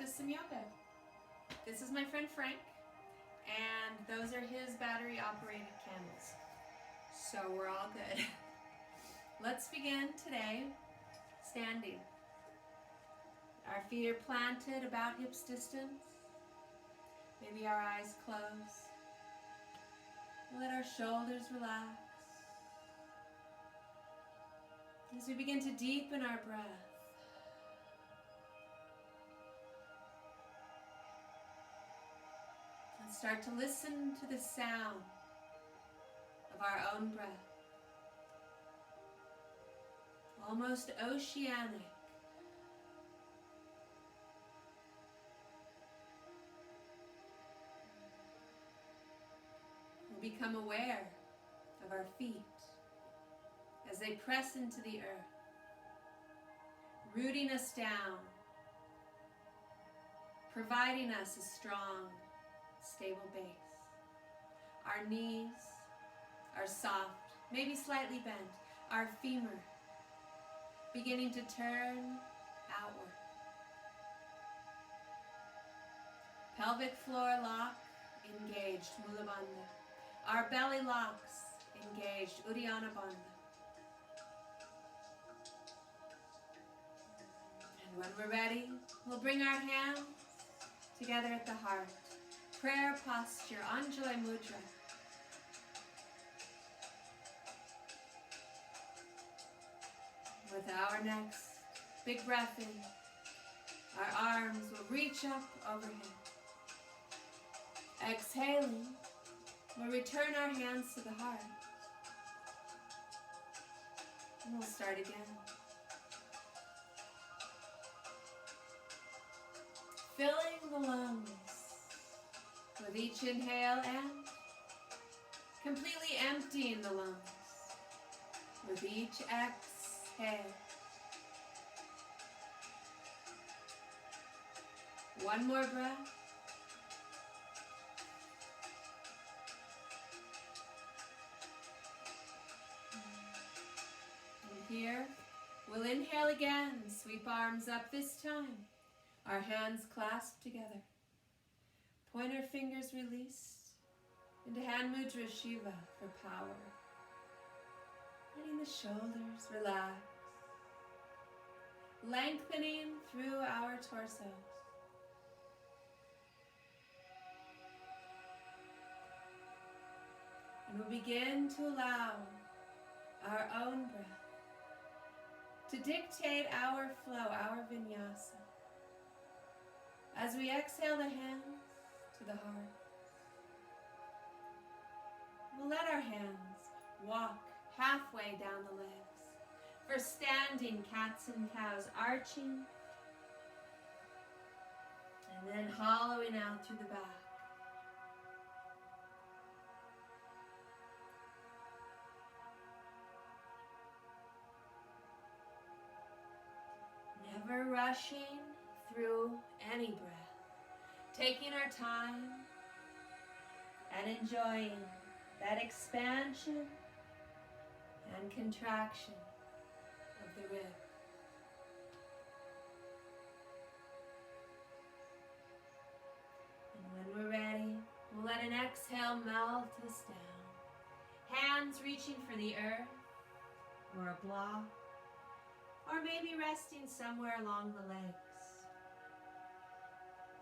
practice some yoga. This is my friend Frank, and those are his battery-operated candles. So we're all good. Let's begin today standing. Our feet are planted about hips distance. Maybe our eyes close. Let our shoulders relax. As we begin to deepen our breath. And start to listen to the sound of our own breath. Almost oceanic. We'll become aware of our feet as they press into the earth, rooting us down, providing us a strong, stable base. Our knees are soft, maybe slightly bent. Our femur beginning to turn outward. Pelvic floor lock engaged, Mula Bandha. Our belly locks engaged, Uddiyana Bandha. And when we're ready, we'll bring our hands together at the heart. Prayer posture, Anjali Mudra. With our next big breath in, our arms will reach up overhead. Exhaling, we'll return our hands to the heart. And we'll start again. Filling the lungs with each inhale and completely emptying the lungs with each exhale. One more breath. And here, we'll inhale again, sweep arms up this time. Our hands clasped together. Pointer fingers released into hand mudra Shiva for power. Letting the shoulders relax. Lengthening through our torsos. And we'll begin to allow our own breath to dictate our flow, our vinyasa. As we exhale the hands to the heart, we'll let our hands walk halfway down the legs for standing cats and cows, arching and then hollowing out through the back. Never rushing through any breath, taking our time and enjoying that expansion and contraction of the rib. And when we're ready, we'll let an exhale melt us down. Hands reaching for the earth or a block, or maybe resting somewhere along the legs.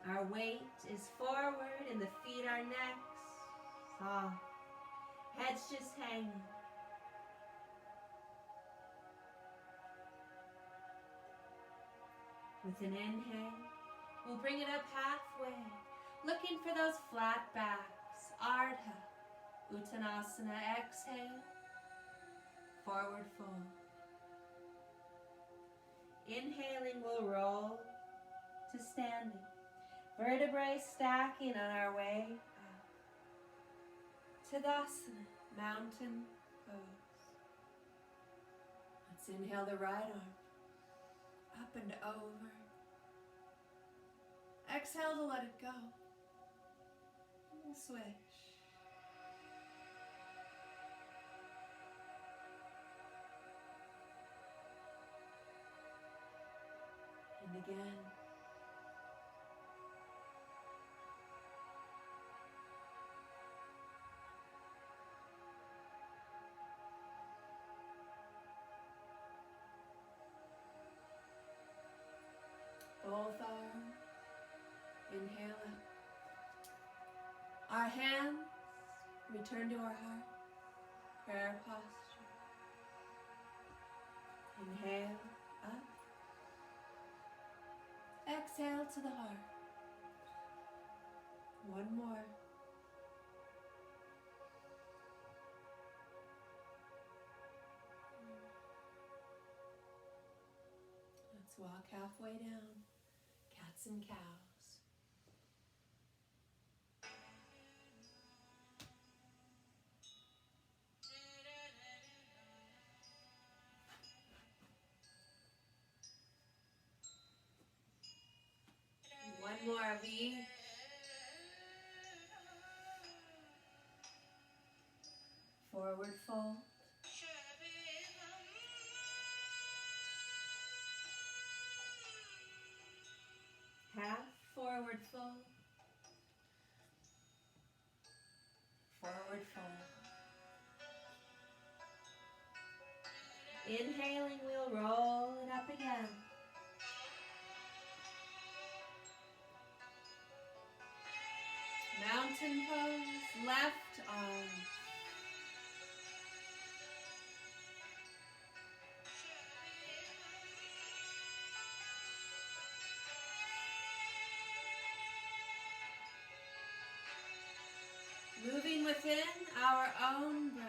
Our weight is forward and the feet are necks, soft, heads just hanging. With an inhale, we'll bring it up halfway, looking for those flat backs, Ardha, Uttanasana, exhale, forward fold. Inhaling, we'll roll to standing. Vertebrae stacking on our way up. Tadasana, mountain pose. Let's inhale the right arm, up and over. Exhale to let it go. And we'll switch. And again. Both arms. Inhale up. Our hands return to our heart. Prayer posture. Inhale up. Exhale to the heart. One more. Let's walk halfway down. Cats and cows. One more V. Forward fold. Half forward fold. Forward fold. Inhaling, we'll roll it up again. Mountain pose, left arm. Moving within our own breath.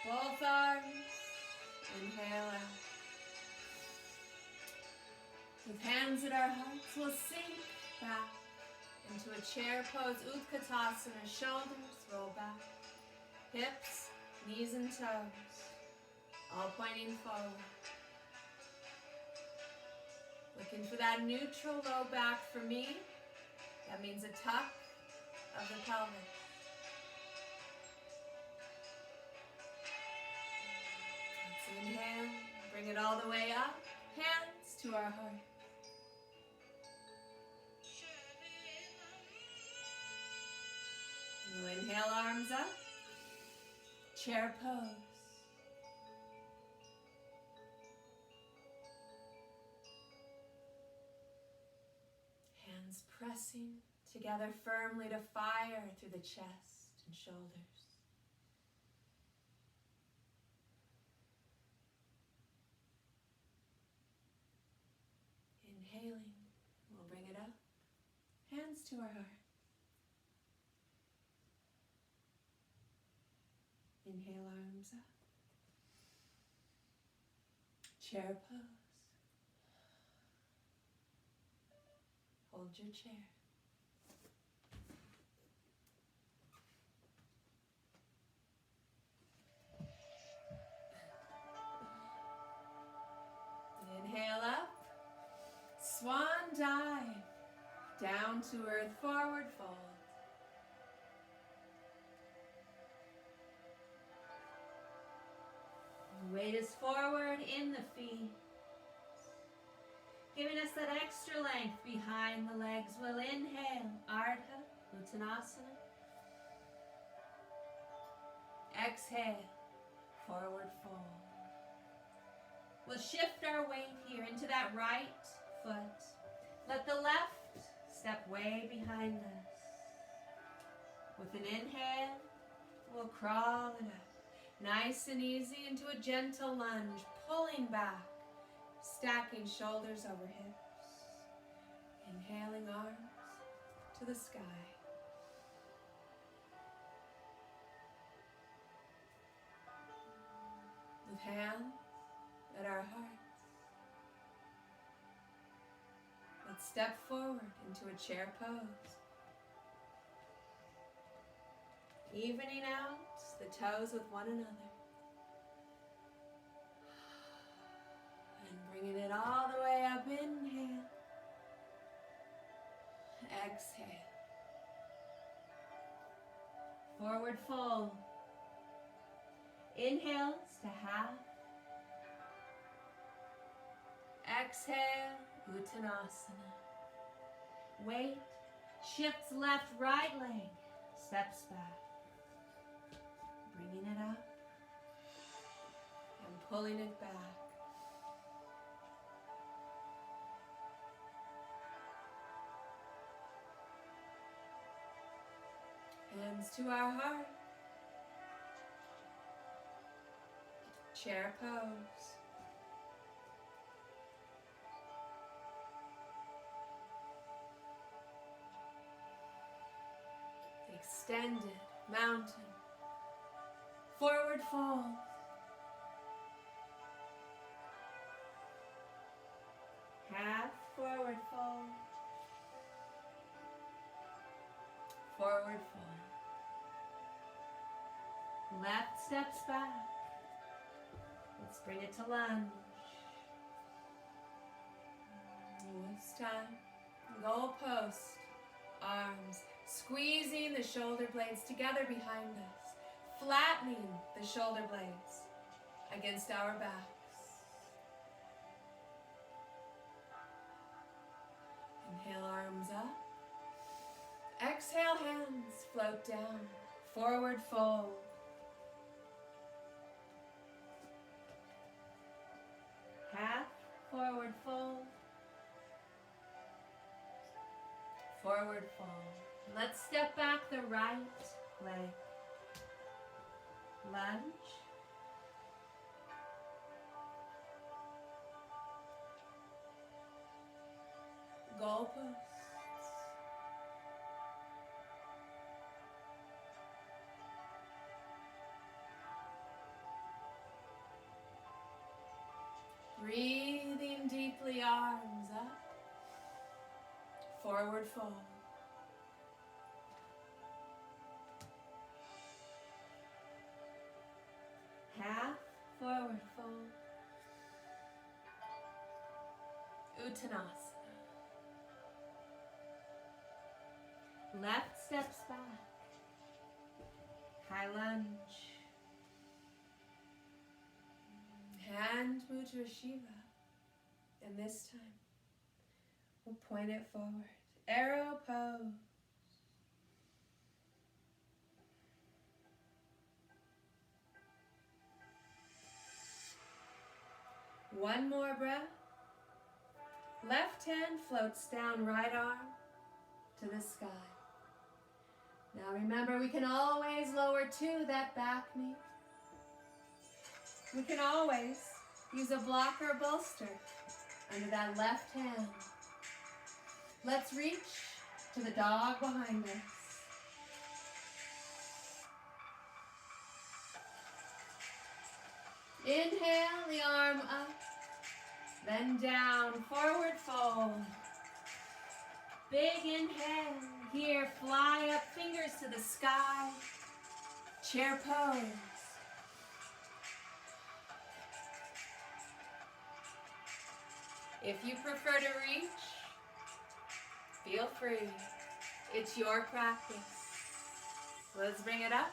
Both arms. Inhale out. With hands at our hearts, we'll sink back into a chair pose, Utkatasana. Shoulders roll back. Hips, knees and toes, all pointing forward. Looking for that neutral low back for me. That means a tuck of the pelvis. Let's inhale, bring it all the way up. Hands to our heart. We'll inhale, arms up. Chair pose. Hands pressing together firmly to fire through the chest and shoulders. Inhaling, we'll bring it up. Hands to our heart. Inhale, arms up. Chair pose. Hold your chair. Inhale up. Swan dive. Down to earth, forward fold. Weight is forward in the feet, giving us that extra length behind the legs. We'll inhale, Ardha Uttanasana. Exhale, forward fold. We'll shift our weight here into that right foot. Let the left step way behind us. With an inhale, we'll crawl it up. Nice and easy into a gentle lunge, pulling back, stacking shoulders over hips. Inhaling, arms to the sky. With hands at our hearts, let's step forward into a chair pose. Evening out the toes with one another. And bringing it all the way up. Inhale. Exhale. Forward fold. Inhales to half. Exhale, Uttanasana. weight. Shifts left, right leg. Steps back. Bringing it up. And pulling it back. Hands to our heart. Chair pose. Extended mountain. Forward fold. Half forward fold. Forward fold. Left steps back. Let's bring it to lunge. This time, goal post. Arms squeezing the shoulder blades together behind us. Flattening the shoulder blades against our backs. Inhale, arms up. Exhale, hands float down. Forward fold. Half forward fold. Forward fold. Let's step back the right leg. Lunge. Goal post. Breathing deeply, arms up. Forward fold. Half forward fold. Uttanasana. Left steps back. High lunge. Hand Mudra Shiva. And this time, we'll point it forward. Arrow pose. One more breath. Left hand floats down, right arm to the sky. Now remember, we can always lower to that back knee. We can always use a blocker or bolster under that left hand. Let's reach to the dog behind us. Inhale, the arm up, then down, forward fold. Big inhale, here, fly up, fingers to the sky, chair pose. If you prefer to reach, feel free. It's your practice. Let's bring it up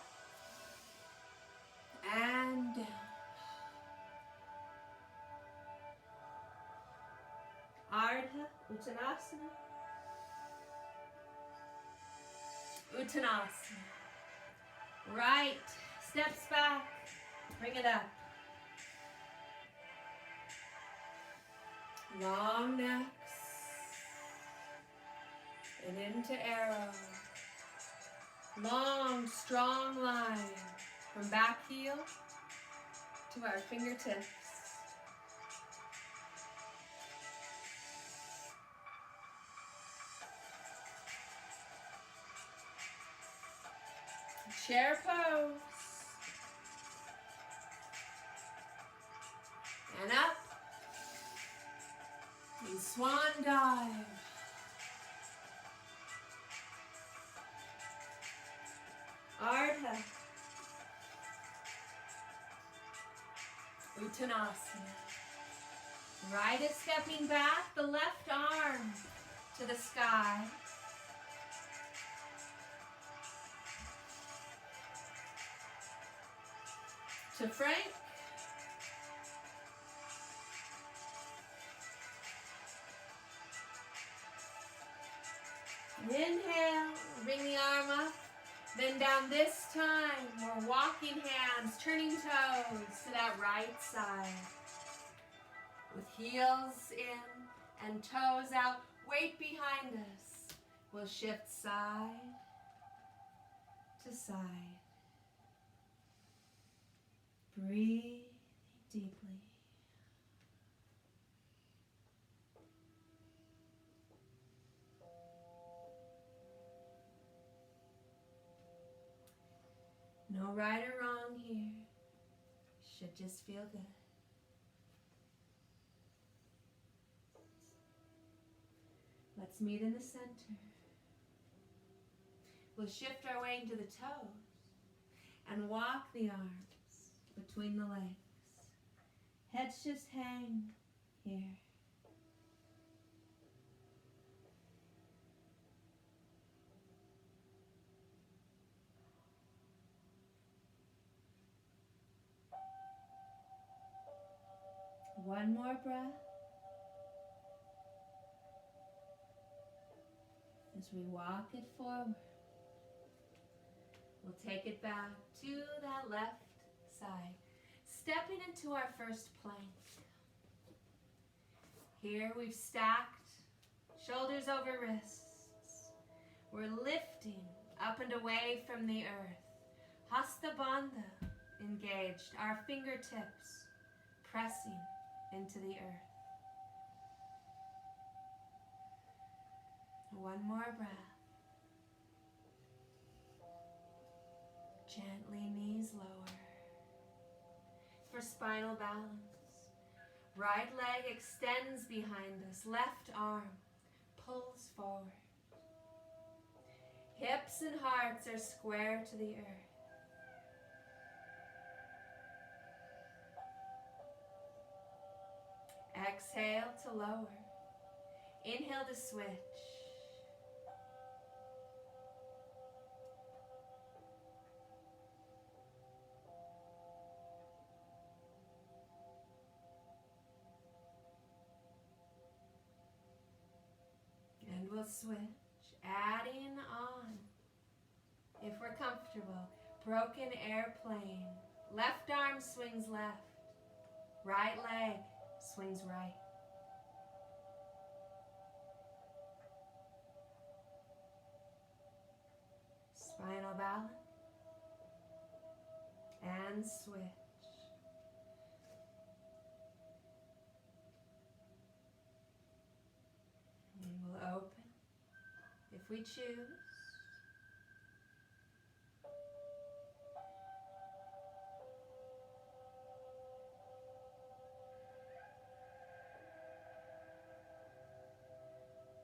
and down. Ardha Uttanasana. Uttanasana. Right, steps back, bring it up. Long necks and into arrow. Long, strong line from back heel to our fingertips. Chair pose. And up. And swan dive. Ardha. Uttanasana. Right is stepping back, the left arm to the sky. To Frank. Then down this time, we're walking hands, turning toes to that right side. With heels in and toes out, weight behind us. We'll shift side to side. Breathe deeply. No right or wrong here. Should just feel good. Let's meet in the center. We'll shift our way into the toes and walk the arms between the legs. Heads just hang here. One more breath as we walk it forward. We'll take it back to that left side, stepping into our first plank. Here we've stacked shoulders over wrists. We're lifting up and away from the earth. Hasta Bandha engaged, our fingertips pressing into the earth. One more breath. Gently knees lower. For spinal balance, right leg extends behind us, left arm pulls forward. Hips and hearts are square to the earth. Exhale to lower. Inhale to switch. And we'll switch, adding on, if we're comfortable, broken airplane. Left arm swings left, right leg swings right. Spinal balance and switch. And we'll open if we choose.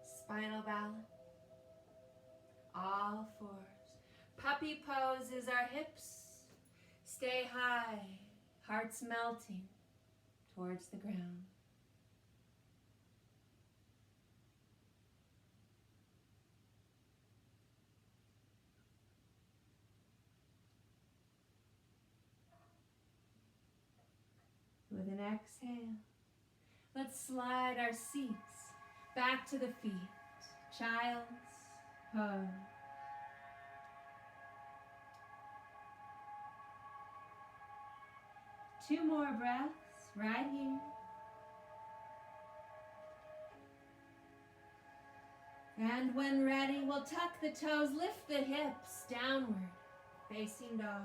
Spinal balance, all fours. Puppy pose is our hips stay high, hearts melting towards the ground. With an exhale, let's slide our seats back to the feet. Child's pose. Two more breaths right here. And when ready, we'll tuck the toes, lift the hips downward, facing dog.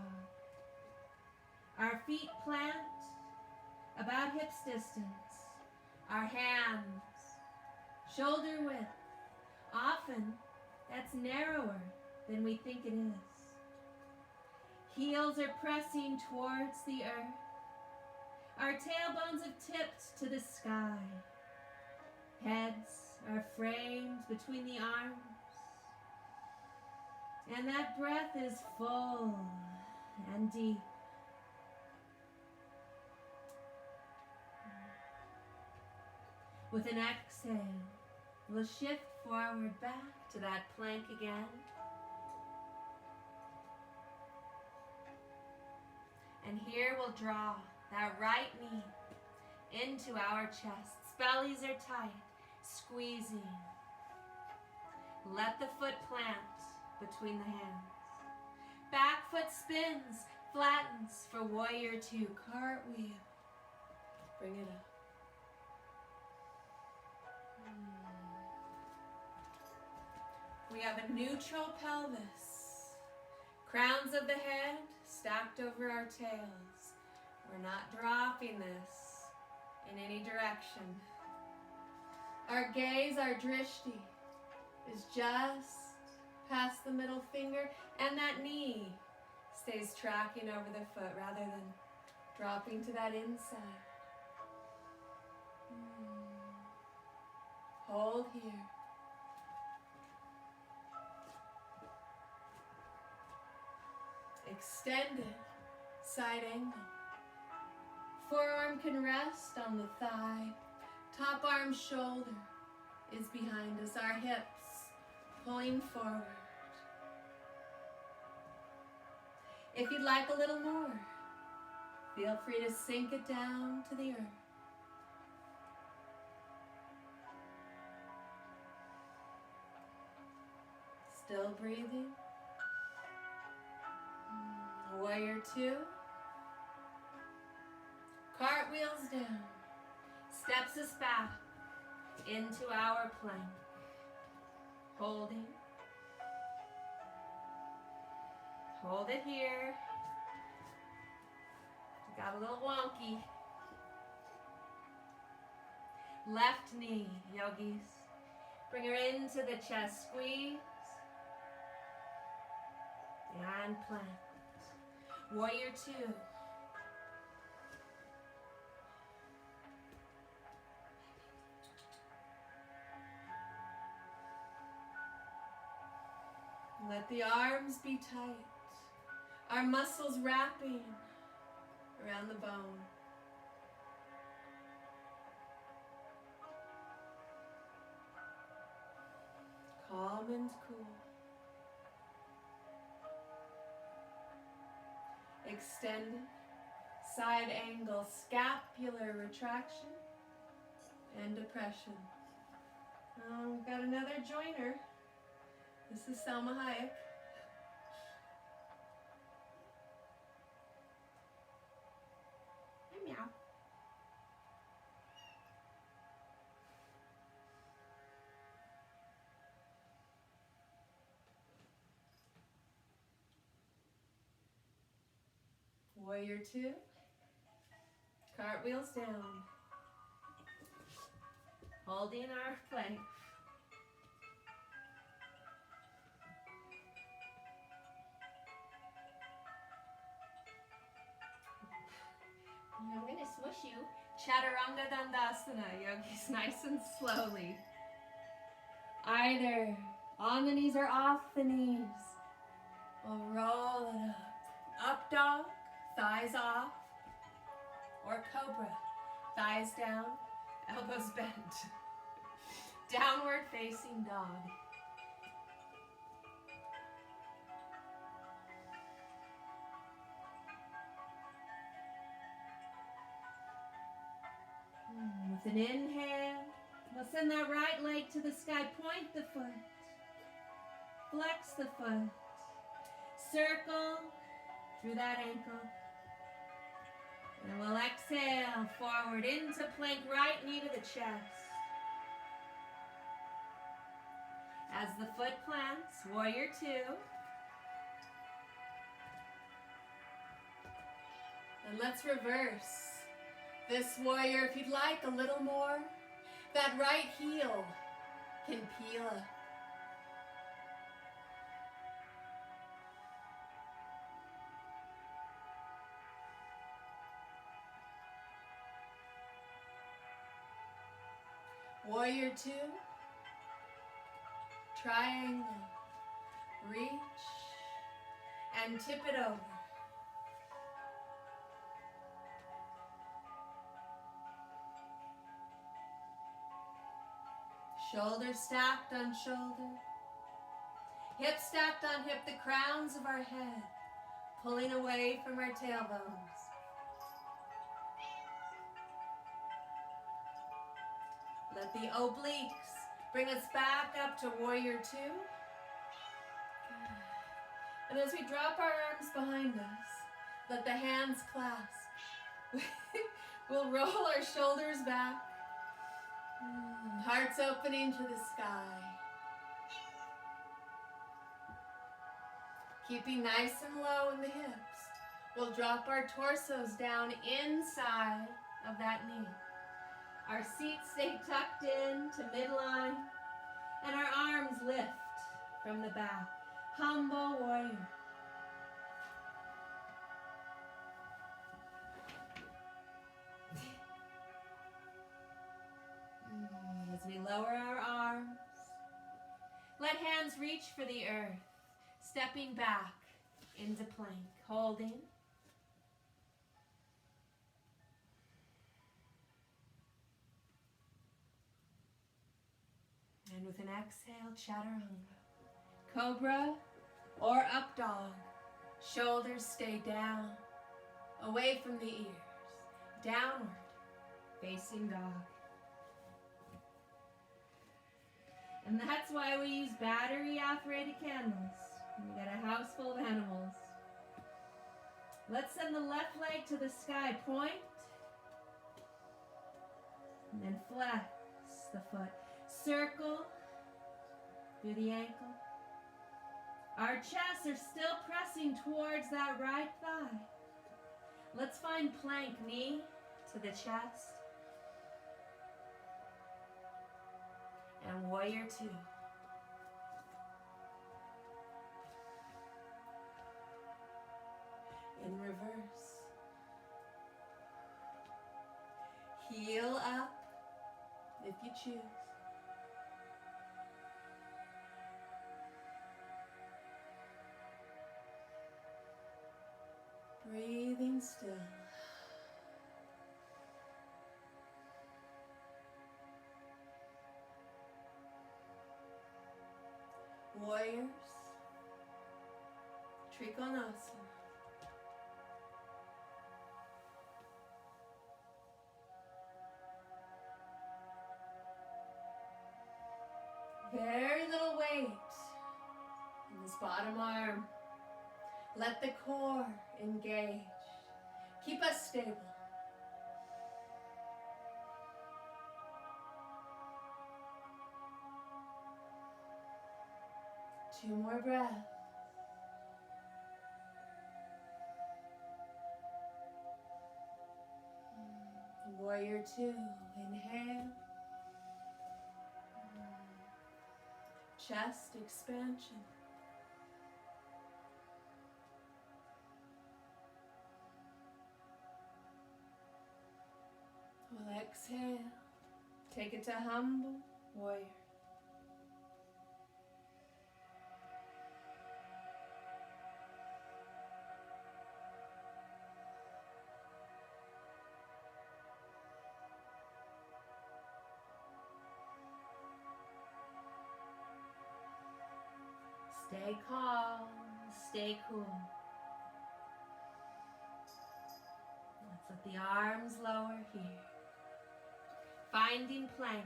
Our feet plant about hips distance. Our hands shoulder width. Often, that's narrower than we think it is. Heels are pressing towards the earth. Our tailbones have tipped to the sky. Heads are framed between the arms. And that breath is full and deep. With an exhale, we'll shift forward back to that plank again. And here we'll draw that right knee into our chests. Bellies are tight, squeezing. Let the foot plant between the hands. Back foot spins, flattens for warrior two. Cartwheel. Bring it up. We have a neutral pelvis. Crowns of the head stacked over our tails. We're not dropping this in any direction. Our gaze, our drishti, is just past the middle finger, and that knee stays tracking over the foot rather than dropping to that inside. Hold here. Extended side angle. Forearm can rest on the thigh. Top arm shoulder is behind us. Our hips pulling forward. If you'd like a little more, feel free to sink it down to the earth. Still breathing. Warrior two. Cartwheels down. Steps us back into our plank. Holding. Hold it here. Got a little wonky. Left knee, yogis. Bring her into the chest, squeeze. And plant. Warrior two. Let the arms be tight. Our muscles wrapping around the bone. Calm and cool. Extended side angle, scapular retraction and depression. We've got another joiner. This is Salma Hayek. Hey, meow. Warrior two. Cartwheels down. Holding our plank. I'm going to smush you. Chaturanga Dandasana, yogis, nice and slowly. Either on the knees or off the knees. We'll roll it up. Up dog, thighs off. Or cobra, thighs down, elbows bent. Downward facing dog. With an inhale, we'll send that right leg to the sky. Point the foot. Flex the foot. Circle through that ankle. And we'll exhale forward into plank, right knee to the chest. As the foot plants, warrior two. And let's reverse. This warrior, if you'd like a little more, that right heel can peel up. Warrior two, triangle, reach, and tip it over. Shoulders stacked on shoulder, hips stacked on hip, the crowns of our head pulling away from our tailbones. Let the obliques bring us back up to warrior two. And as we drop our arms behind us. Let the hands clasp. We'll roll our shoulders back. Hearts opening to the sky. Keeping nice and low in the hips. We'll drop our torsos down inside of that knee. Our seats stay tucked in to midline, and our arms lift from the back. Humble warrior. As we lower our arms, let hands reach for the earth, stepping back into plank, holding. And with an exhale, chaturanga. Cobra or up dog. Shoulders stay down, away from the ears. Downward, facing dog. And that's why we use battery-operated candles. We got a house full of animals. Let's send the left leg to the sky, point. And then flex the foot. Circle through the ankle. Our chests are still pressing towards that right thigh. Let's find plank, knee to the chest. And warrior two. In reverse. Heel up if you choose. Breathing still. Warriors, Trikonasana. Very little weight in this bottom arm. Let the core engage. Keep us stable. Two more breaths. Warrior two, inhale. Chest expansion. We'll exhale. Take it to humble warrior. Stay calm, stay cool. Let's let the arms lower here. Finding plank.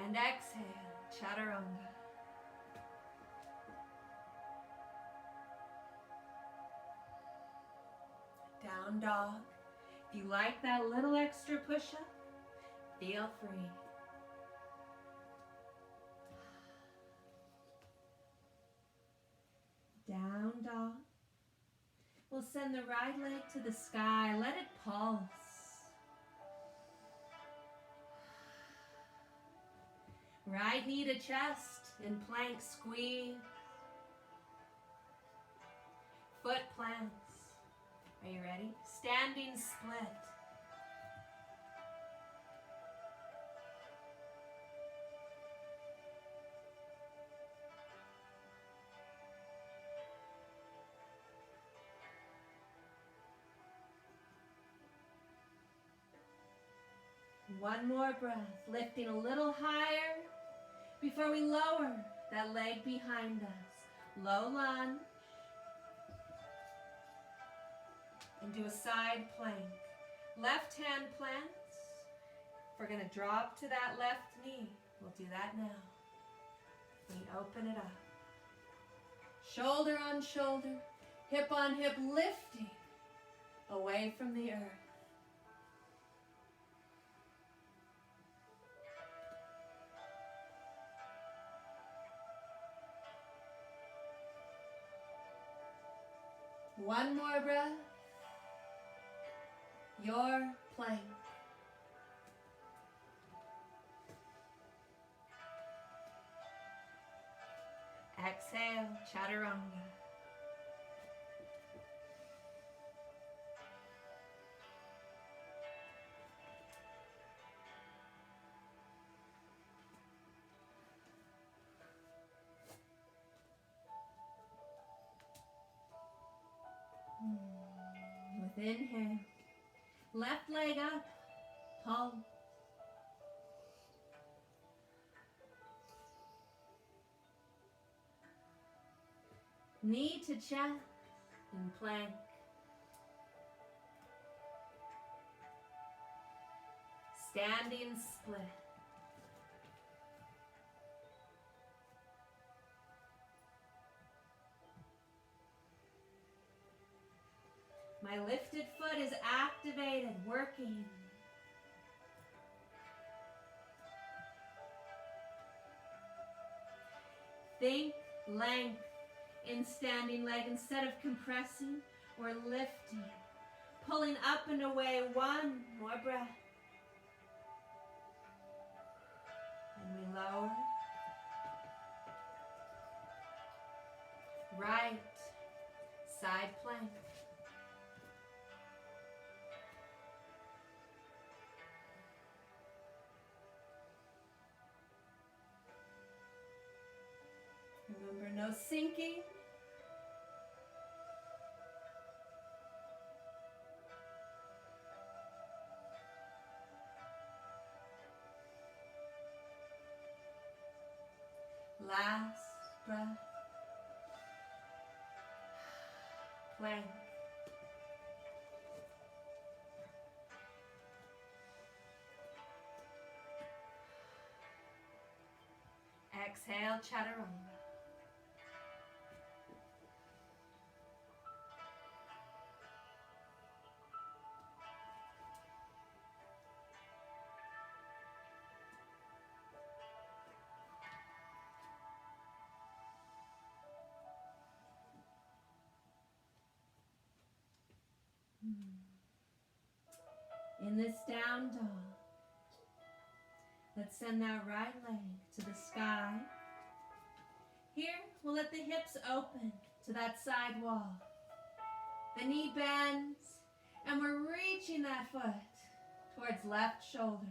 And exhale, chaturanga. Down dog. If you like that little extra push-up, feel free. Down dog. We'll send the right leg to the sky. Let it pulse. Right knee to chest in plank squeeze. Foot plants. Are you ready? Standing split. One more breath, lifting a little higher before we lower that leg behind us. Low lunge. And do a side plank. Left hand plants we're going to drop to that left knee. We'll do that now. We open it up. Shoulder on shoulder, hip on hip, lifting away from the earth. One more breath. Your plank. Exhale, chaturanga. With inhale, left leg up, palm. Knee to chest in plank. Standing split. My lifted foot is activated, working. Think length in standing leg instead of compressing or lifting. Pulling up and away, one more breath. And we lower. Right side plank. Remember, no sinking. Last breath. Plank. Exhale, chaturanga. In this down dog, let's send that right leg to the sky. Here, we'll let the hips open to that side wall. The knee bends, and we're reaching that foot towards left shoulder.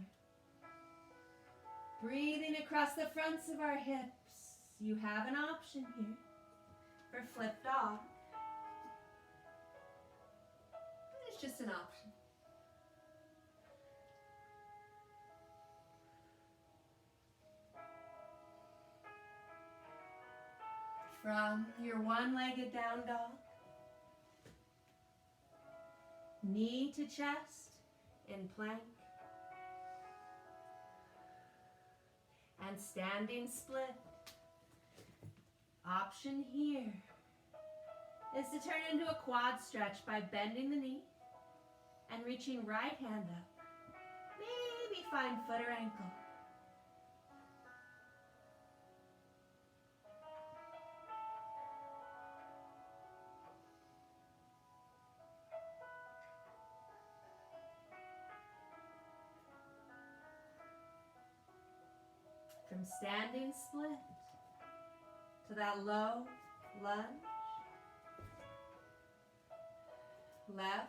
Breathing across the fronts of our hips. You have an option here for flip dog. It's just an option. From your one-legged down dog, knee to chest in plank, and standing split. Option here is to turn into a quad stretch by bending the knee and reaching right hand up. Maybe find foot or ankle. From standing split to that low lunge, left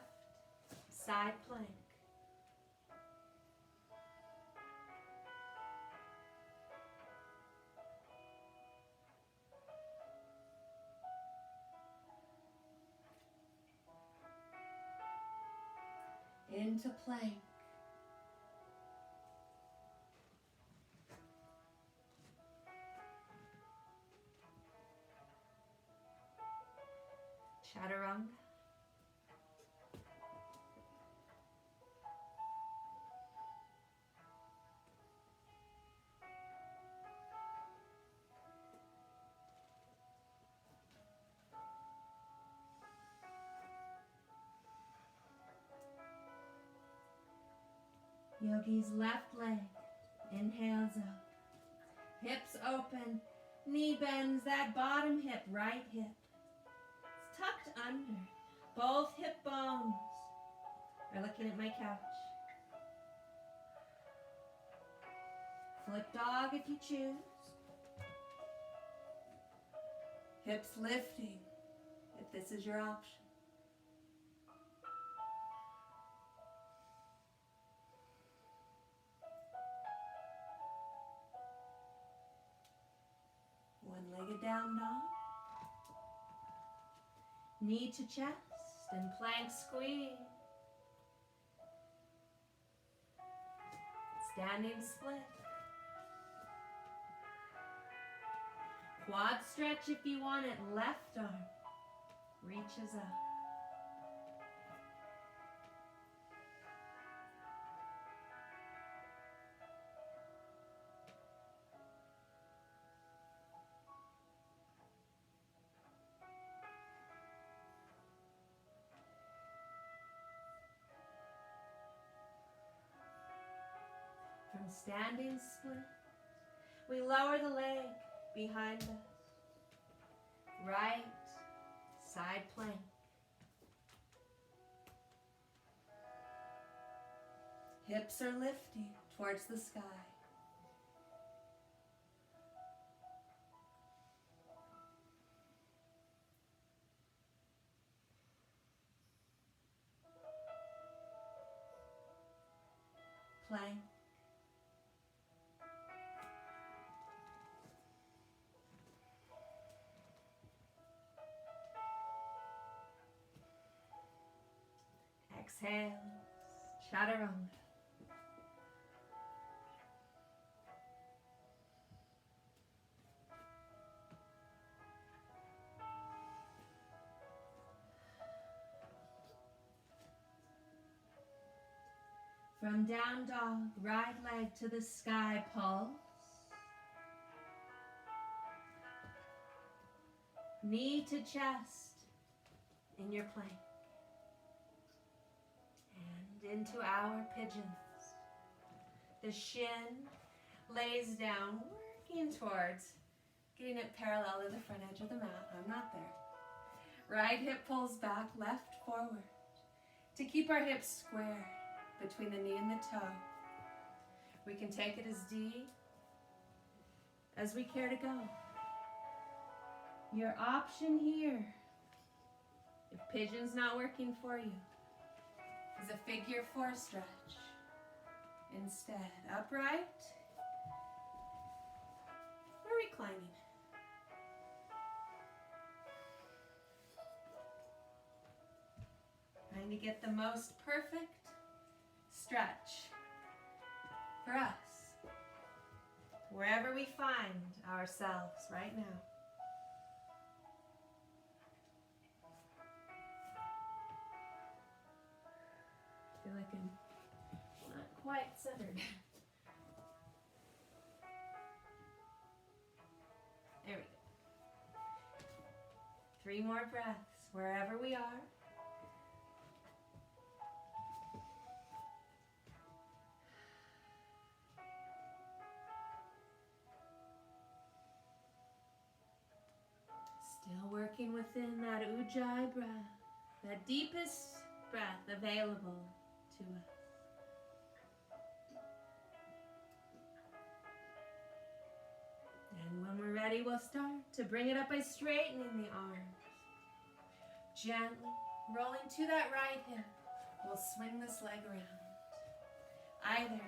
side plank. Into plank. Chaturanga. Yogi's left leg inhales up. Hips open, knee bends, that bottom hip, right hip. It's tucked under. Both hip bones are looking at my couch. Flip dog if you choose. Hips lifting if this is your option. One-legged down dog. Knee to chest and plank squeeze. Standing split. Quad stretch if you want it. Left arm reaches up. From standing split, we lower the leg behind us. Right side plank. Hips are lifting towards the sky. Plank. Exhale, chaturanga. From down dog, right leg to the sky, pulse. Knee to chest in your plank. And into our pigeons. The shin lays down, working towards getting it parallel to the front edge of the mat. I'm not there. Right hip pulls back, left forward. To keep our hips square between the knee and the toe. We can take it as deep as we care to go. Your option here, if pigeon's not working for you, is a figure 4 stretch. Instead, upright or reclining. Trying to get the most perfect stretch for us, wherever we find ourselves right now. I feel like I'm not quite centered. There we go. 3 more breaths, wherever we are. Still working within that ujjayi breath, that deepest breath available to us. And when we're ready, we'll start to bring it up by straightening the arms. Gently rolling to that right hip, we'll swing this leg around. Either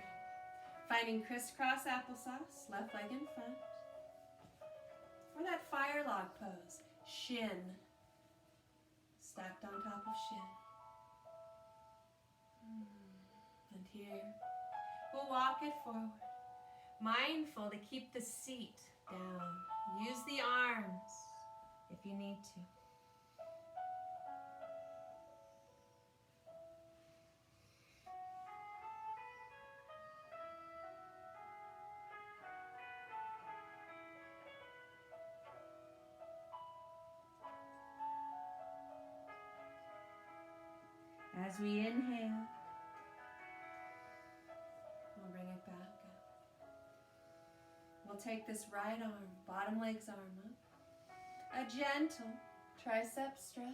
finding crisscross applesauce, left leg in front, or that fire log pose, shin stacked on top of shin. And here, we'll walk it forward, mindful to keep the seat down. Use the arms if you need to. As we inhale, we'll take this right arm, bottom leg's arm up. A gentle tricep stretch.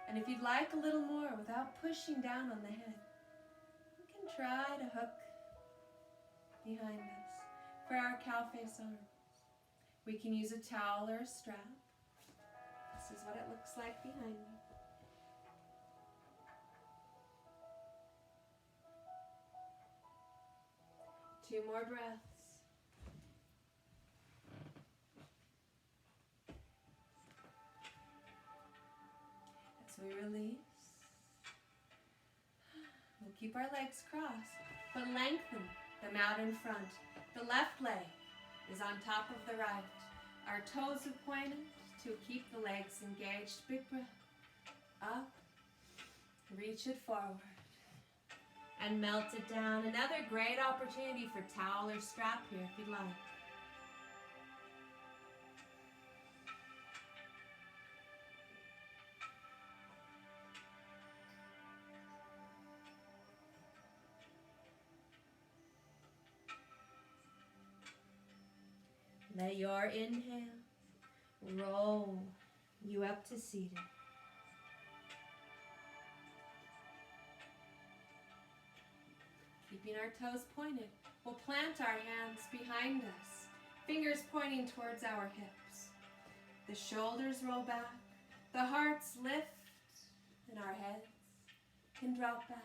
And if you'd like a little more without pushing down on the head, you can try to hook behind us for our cow face arms. We can use a towel or a strap. This is what it looks like behind me. Two more breaths. As we release, we'll keep our legs crossed, but lengthen them out in front. The left leg is on top of the right. Our toes are pointed to keep the legs engaged. Big breath. Up. Reach it forward. And melt it down. Another great opportunity for towel or strap here if you'd like. Let your inhale roll you up to seated. Keeping our toes pointed, we'll plant our hands behind us, fingers pointing towards our hips. The shoulders roll back, the hearts lift, and our heads can drop back.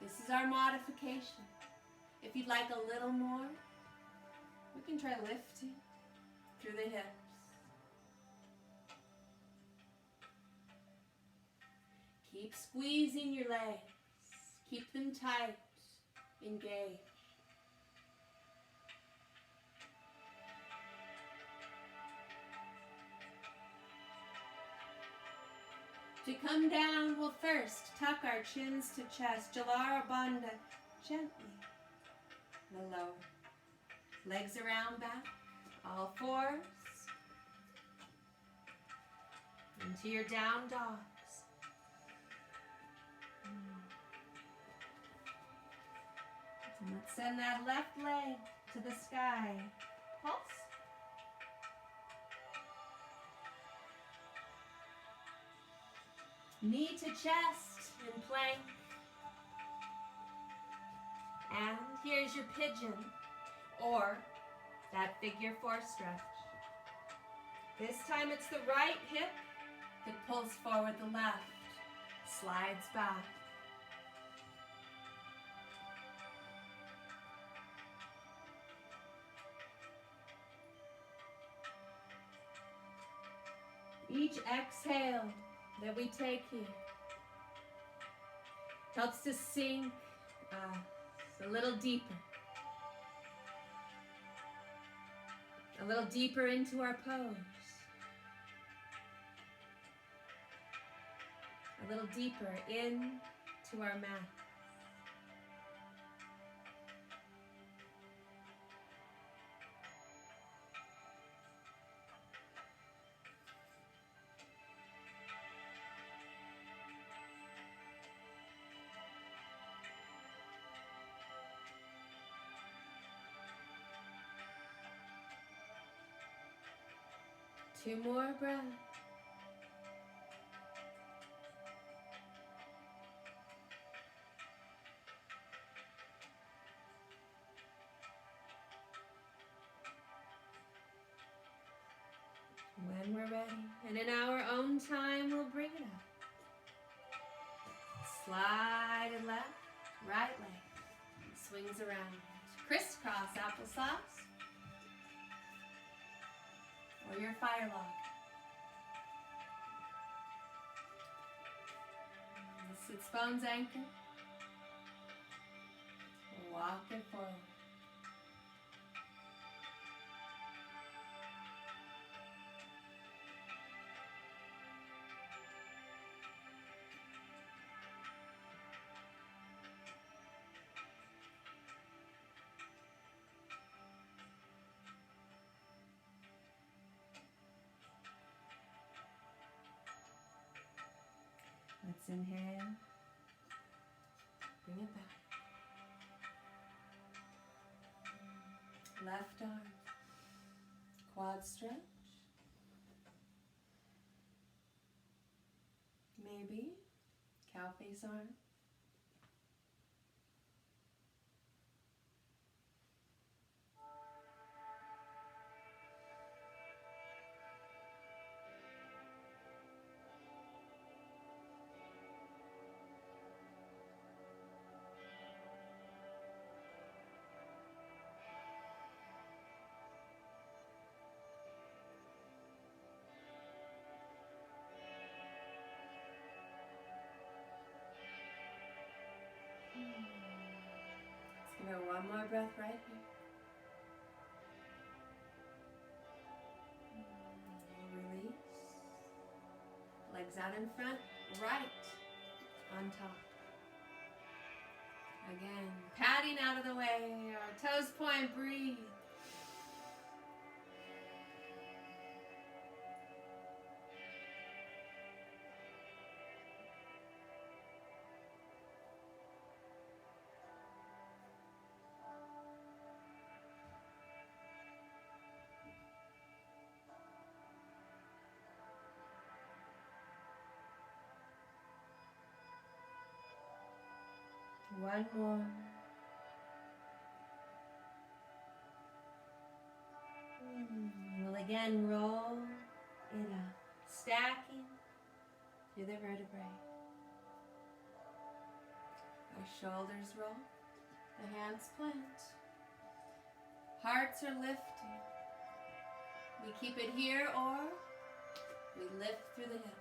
This is our modification. If you'd like a little more, we can try lifting through the hips. Keep squeezing your legs. Keep them tight, engaged. To come down, we'll first tuck our chins to chest, Jalara Bandha, gently. The lower. Legs around back, all fours. Into your down dogs. And let's send that left leg to the sky. Pulse. Knee to chest in plank. And here's your pigeon, or that figure four stretch. This time it's the right hip that pulls forward, the left slides back. Each exhale that we take here helps to sink a little deeper into our pose, a little deeper into our mat. Two more breaths. When we're ready, and in our own time, we'll bring it up. Slide it left, right leg swings around. Crisscross applesauce. Or your fire log. The sits bones anchor. Walk it forward. Let's inhale, bring it back. left arm. Quad stretch. Maybe cow face arm. Let's give it one more breath right here. Release. Legs out in front, right on top. Again, patting out of the way, our toes point, breathe. One more. We'll again roll it up, stacking through the vertebrae. Our shoulders roll, the hands plant. Hearts are lifted. We keep it here or we lift through the hips.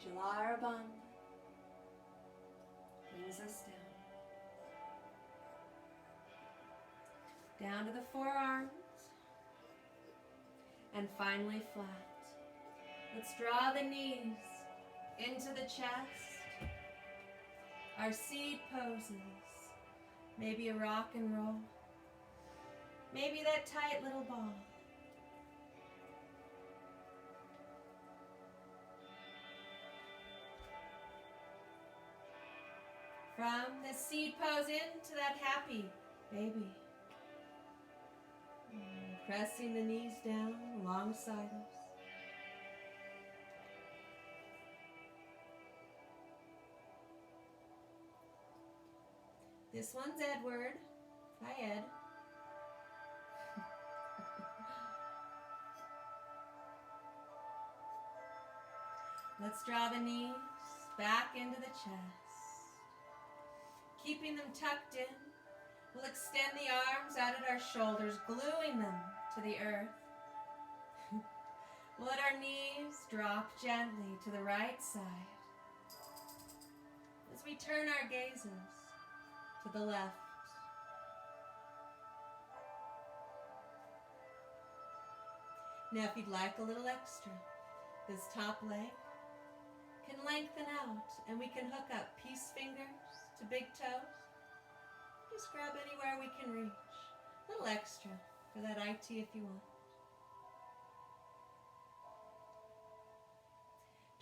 Jalarabandha brings us down. Down to the forearms. And finally flat. Let's draw the knees into the chest. Our seed poses. Maybe a rock and roll. Maybe that tight little ball. From the seed pose into that happy baby. Pressing the knees down alongside us. This one's Edward. Hi, Ed. Let's draw the knees back into the chest. Keeping them tucked in, we'll extend the arms out at our shoulders, gluing them to the earth. We'll let our knees drop gently to the right side as we turn our gazes to the left. Now if you'd like a little extra, this top leg can lengthen out and we can hook up peace fingers to big toes. Just grab anywhere we can reach. A little extra for that IT if you want.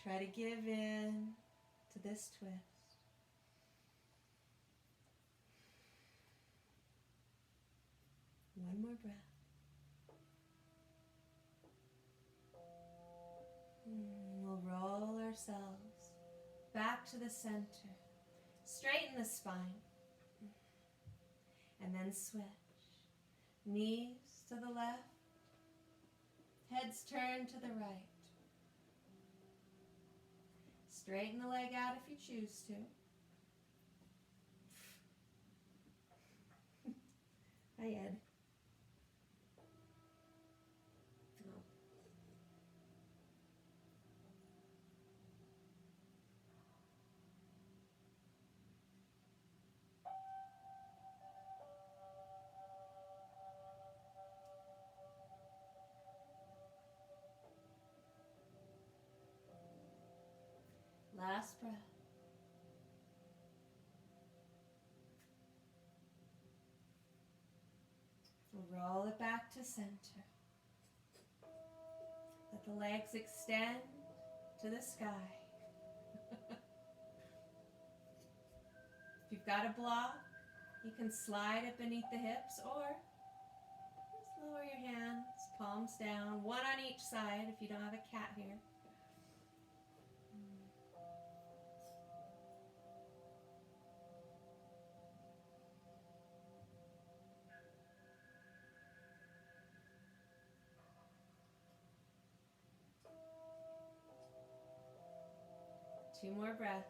Try to give in to this twist. One more breath. We'll roll ourselves back to the center. Straighten the spine. And then switch. Knees to the left. Heads turn to the right. Straighten the leg out if you choose to. Hi, Ed. Last breath. Roll it back to center. Let the legs extend to the sky. If you've got a block, you can slide it beneath the hips, or just lower your hands, palms down, one on each side if you don't have a cat here. Two more breaths.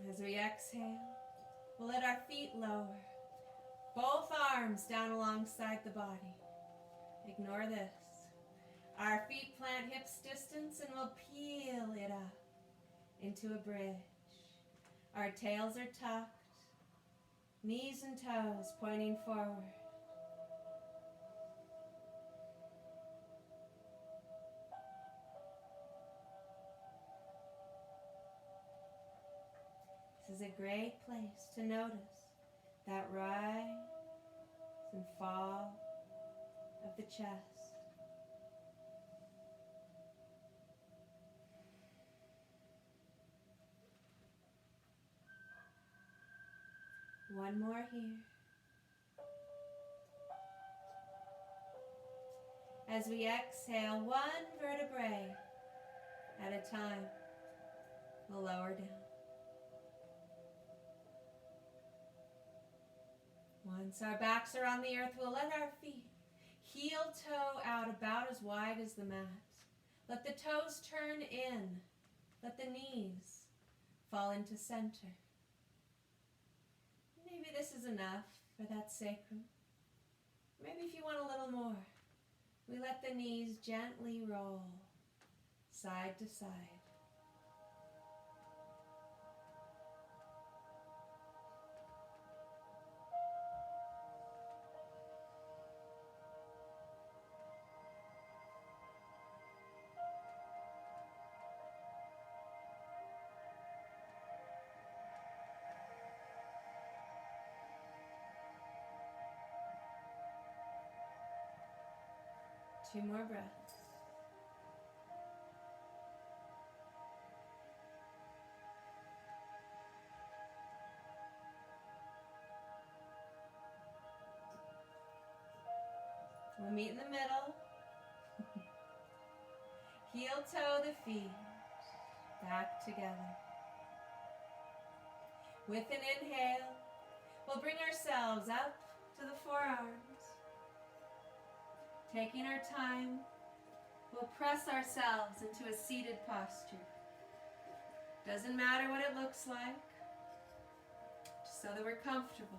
As we exhale, we'll let our feet lower. Both arms down alongside the body. Ignore this. Our feet plant hips distance and we'll peel it up into a bridge. Our tails are tucked, knees and toes pointing forward. This is a great place to notice that rise and fall of the chest. One more here. As we exhale, one vertebrae at a time, we'll lower down. Once our backs are on the earth, we'll let our feet heel toe out about as wide as the mat. Let the toes turn in. Let the knees fall into center. Maybe this is enough for that sacrum. Maybe if you want a little more, we let the knees gently roll side to side. Two more breaths. We'll meet in the middle. Heel toe the feet back together. With an inhale, we'll bring ourselves up to the forearms. Taking our time, we'll press ourselves into a seated posture. Doesn't matter what it looks like, just so that we're comfortable.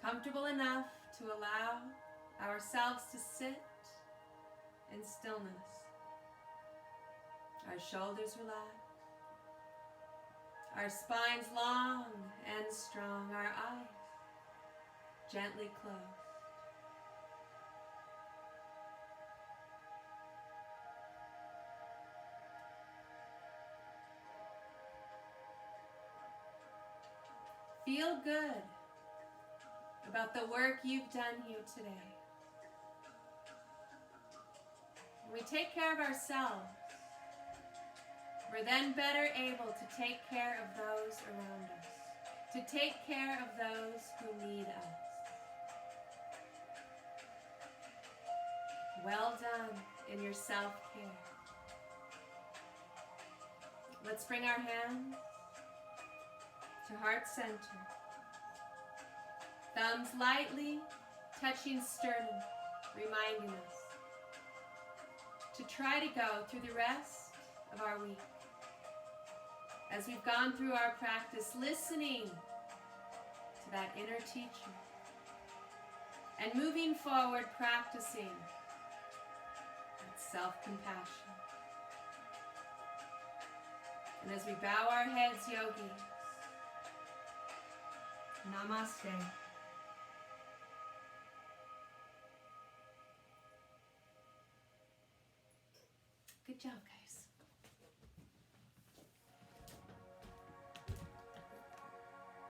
Comfortable enough to allow ourselves to sit in stillness. Our shoulders relaxed, our spines long and strong, our eyes gently closed. Feel good about the work you've done here today. When we take care of ourselves, we're then better able to take care of those around us, to take care of those who need us. Well done in your self-care. Let's bring our hands to heart center. Thumbs lightly touching sternum, reminding us to try to go through the rest of our week. As we've gone through our practice, listening to that inner teacher and moving forward, practicing that self-compassion. And as we bow our heads, yogis, Namaste. Good job, guys.